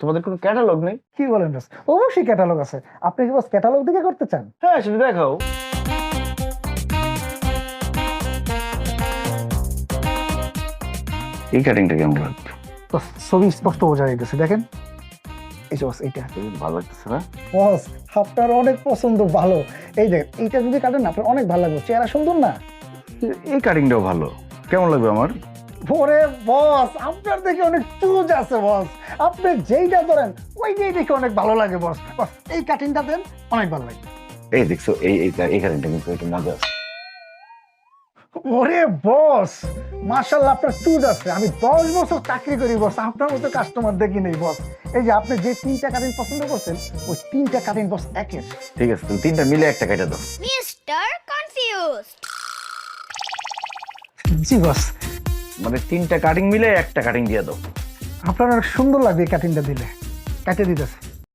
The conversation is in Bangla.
তোমাদের কোনো ক্যাটালগ নেই? কি বলেন বস? অবশ্যই ক্যাটালগ আছে। আপনি কি বস ক্যাটালগ দিকে করতে চান? হ্যাঁ, সেটা দেখাও। এই কাটিংটা কেমন লাগবে? বস ছবি স্পষ্ট বোঝা যাইতেছে, দেখেন। এই যে বস এইটা ভালো লাগতেছে না? বস, আপনার অনেক পছন্দ, ভালো। এই দেখ, এইটা যদি কাটেন না আপনার অনেক ভালো লাগবে, চেহারা সুন্দর না? এই কাটিংটাও ভালো। কেমন লাগবে আমার? ওরে বস, আপনার দেখে অনেক চুজ আছে বস। আপনি যেইটা ধরেন ওইটাই দেখে অনেক ভালো লাগে বস। বস এই কাটিংটা দেন, অনেক ভালো লাগে। এই দেখছো, এই কাটিংটা কিন্তু একটু মজা আছে। ওরে বস, মাশাআল্লাহ আপনার চুজ আছে। আমি 10 বছর চাকরি করি বস, আপনার মতো কাস্টমার দেখি নেই বস। এই যে আপনি যে 3টা কাটিং পছন্দ করছেন, ওই 3টা কাটিং বস একের। ঠিক আছে, তুমি 3টা মিলে একটা কেটে দাও। Mister confused. জি বস, মানে 3টা কাটিং মিলে একটা কাটিং দিয়ে দাও। আপনার অনেক সুন্দর লাগবে এই কাটিংটা দিলে। কাটে দিতেছে।